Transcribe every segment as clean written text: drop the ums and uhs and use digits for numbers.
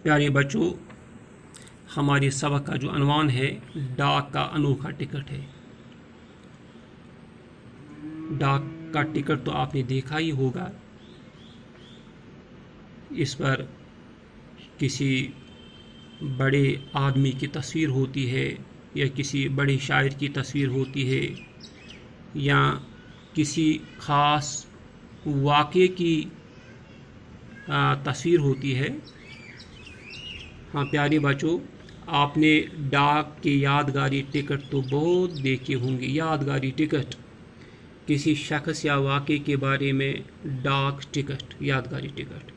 प्यारे बच्चों, हमारे सबक का जो अनवान है डाक का अनोखा टिकट है। डाक का टिकट तो आपने देखा ही होगा। इस पर किसी बड़े आदमी की तस्वीर होती है या किसी बड़े शायर की तस्वीर होती है या किसी ख़ास वाक़े की तस्वीर होती है। हाँ प्यारे बच्चों, आपने डाक के यादगारी टिकट तो बहुत देखे होंगे। यादगारी टिकट, किसी शख्स या वाक़े के बारे में डाक टिकट, यादगारी टिकट।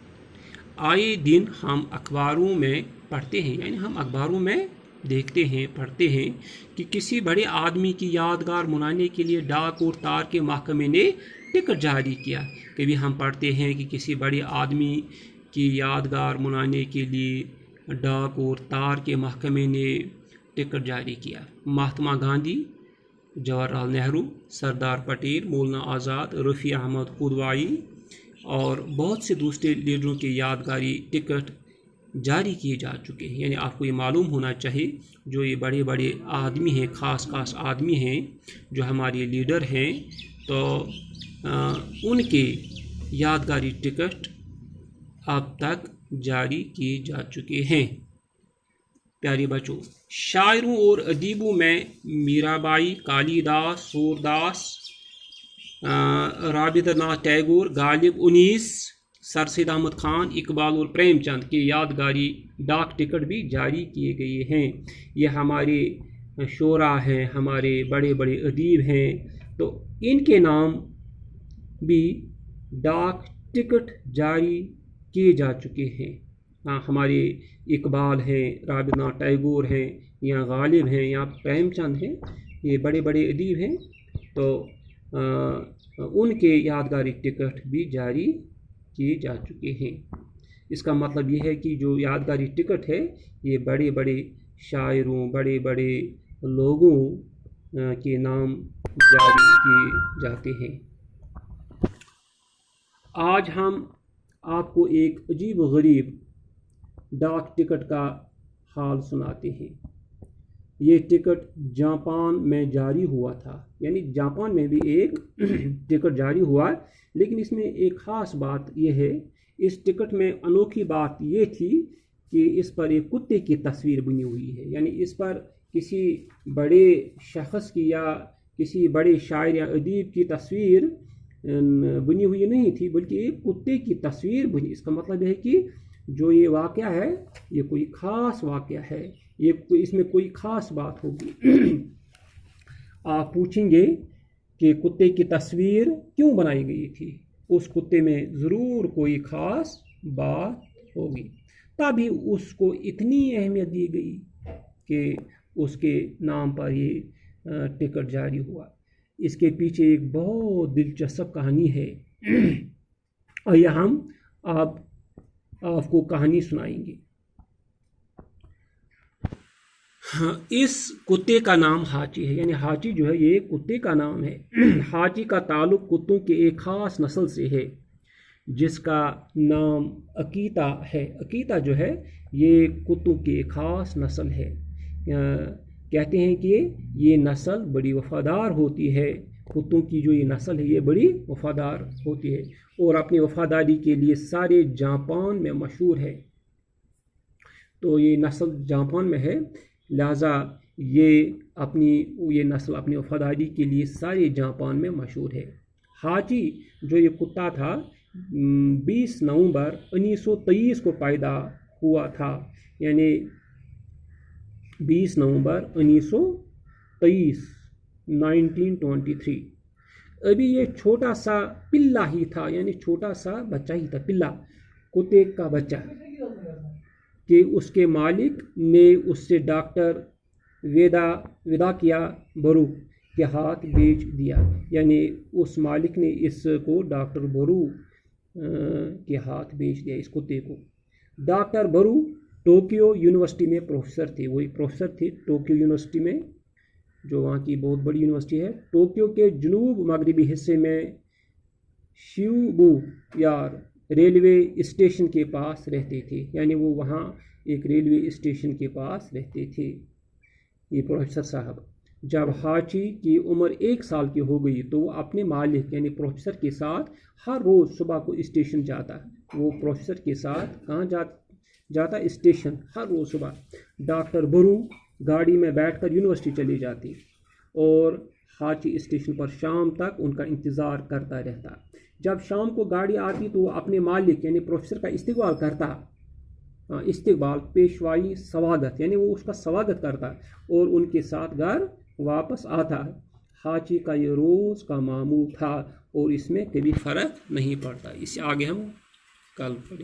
आए दिन हम अखबारों में पढ़ते हैं, यानी हम अखबारों में देखते हैं, पढ़ते हैं कि किसी बड़े आदमी की यादगार मनाने के लिए डाक और तार के महकमे ने टिकट जारी किया। कभी हम पढ़ते हैं कि किसी बड़े आदमी की यादगार मनाने के लिए डाक और तार के महकमे ने टिकट जारी किया। महात्मा गांधी, जवाहरलाल नेहरू, सरदार पटेल, मौलाना आज़ाद, रफ़ी अहमद खुदवाई और बहुत से दूसरे लीडरों के यादगारी टिकट जारी किए जा चुके हैं। यानी आपको ये मालूम होना चाहिए, जो ये बड़े बड़े आदमी हैं, ख़ास आदमी हैं, जो हमारे लीडर हैं, तो उनके यादगारी टिकट अब तक जारी किए जा चुके हैं। प्यारे बच्चों, शायरों और अदीबों में मीराबाई, कालिदास, सूरदास, रवींद्रनाथ टैगोर, गालिब उनीस, सर सैयद अहमद ख़ान, इकबाल और प्रेमचंद के यादगारी डाक टिकट भी जारी किए गए हैं। ये हमारे शोरा हैं, हमारे बड़े बड़े अदीब हैं, तो इनके नाम भी डाक टिकट जारी किए जा चुके हैं। हमारे इकबाल हैं, रवींद्रनाथ टैगोर हैं, या गालिब हैं, या प्रेमचंद हैं, ये बड़े बड़े अदीब हैं, तो उनके यादगारी टिकट भी जारी किए जा चुके हैं। इसका मतलब ये है कि जो यादगारी टिकट है, ये बड़े बड़े शायरों, बड़े बड़े लोगों के नाम जारी किए जाते हैं। आज हम आपको एक अजीब व गरीब डाक टिकट का हाल सुनाते हैं। ये टिकट जापान में जारी हुआ था, यानी जापान में भी एक टिकट जारी हुआ, लेकिन इसमें एक ख़ास बात यह है, इस टिकट में अनोखी बात ये थी कि इस पर एक कुत्ते की तस्वीर बनी हुई है। यानी इस पर किसी बड़े शख्स की या किसी बड़े शायर या अदीब की तस्वीर बनी हुई नहीं थी, बल्कि एक कुत्ते की तस्वीर बनी। इसका मतलब है कि जो ये वाक़या है, ये कोई ख़ास वाक़या है, ये इसमें कोई ख़ास बात होगी। आप पूछेंगे कि कुत्ते की तस्वीर क्यों बनाई गई थी? उस कुत्ते में ज़रूर कोई ख़ास बात होगी, तभी उसको इतनी अहमियत दी गई कि उसके नाम पर ये टिकट जारी हुआ। इसके पीछे एक बहुत दिलचस्प कहानी है। आइए हम आपको कहानी सुनाएंगे। हाँ, इस कुत्ते का नाम हाची है, यानी हाची जो है ये कुत्ते का नाम है। हाची का ताल्लुक कुत्तों के एक ख़ास नस्ल से है, जिसका नाम अकीता है। अकीता जो है ये कुत्तों की एक ख़ास नस्ल है। कहते हैं कि ये नस्ल बड़ी वफ़ादार होती है। कुत्तों की जो ये नस्ल है, ये बड़ी वफ़ादार होती है और अपनी वफ़ादारी के लिए सारे जापान में मशहूर है। तो ये नस्ल जापान में है, लिहाजा ये नस्ल अपनी वफ़ादारी के लिए सारे जापान में मशहूर है। हाची जो ये कुत्ता था, 20 नवंबर 1923 को पैदा हुआ था, यानी 20 नवंबर 1923, 1923। अभी ये छोटा सा पिल्ला ही था, यानी छोटा सा बच्चा ही था, पिल्ला, कुत्ते का बच्चा, कि उसके मालिक ने उससे डॉक्टर वेदाकिया बरू के हाथ बेच दिया। यानी उस मालिक ने इसको डॉक्टर बरू के हाथ बेच दिया, इस कुत्ते को। डॉक्टर बरू टोक्यो यूनिवर्सिटी में प्रोफेसर थे। वही प्रोफेसर थे टोक्यो यूनिवर्सिटी में, जो वहाँ की बहुत बड़ी यूनिवर्सिटी है। टोक्यो के जनूब मगरबी हिस्से में शिबुया रेलवे स्टेशन के पास रहते थे, यानी वो वहाँ एक रेलवे स्टेशन के पास रहते थे। ये प्रोफेसर साहब, जब हाची की उम्र 1 साल की हो गई तो वो अपने मालिक यानी प्रोफेसर के साथ हर रोज़ सुबह को स्टेशन जाता। वो प्रोफेसर के साथ कहाँ जाता स्टेशन, हर रोज़ सुबह। डॉक्टर बरू गाड़ी में बैठकर यूनिवर्सिटी चली जाती और हाची स्टेशन पर शाम तक उनका इंतज़ार करता रहता। जब शाम को गाड़ी आती तो वो अपने मालिक यानी प्रोफेसर का इस्तकबाल करता। इस्तकबाल, पेशवाई, स्वागत, यानी वो उसका स्वागत करता और उनके साथ घर वापस आता। हाची का ये रोज़ का मामूल था और इसमें कभी फ़र्क नहीं पड़ता। इससे आगे हम कल